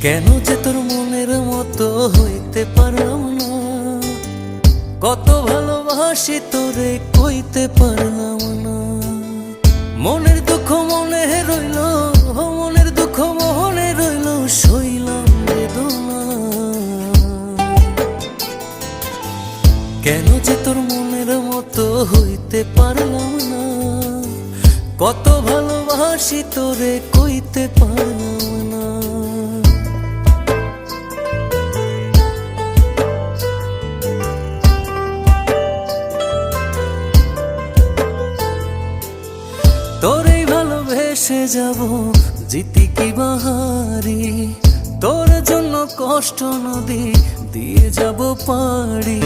কেন যে তোর মনের মতো হইতে পারলাম না, কত ভালোবাসি তোরে কইতে পারলাম না। মনের দুঃখ মনে রইল, মনের দুঃখ মনে রইল, সইলাম বেদনা। কেন যে তোর মনের মতো হইতে পারলাম না, কত ভালোবাসি তোরে কইতে পারলাম না। তোরেই ভালোবেসে যাব জিতি কি বাহারি, তোর জন্য কষ্ট নদী দিয়ে যাব পাড়ি।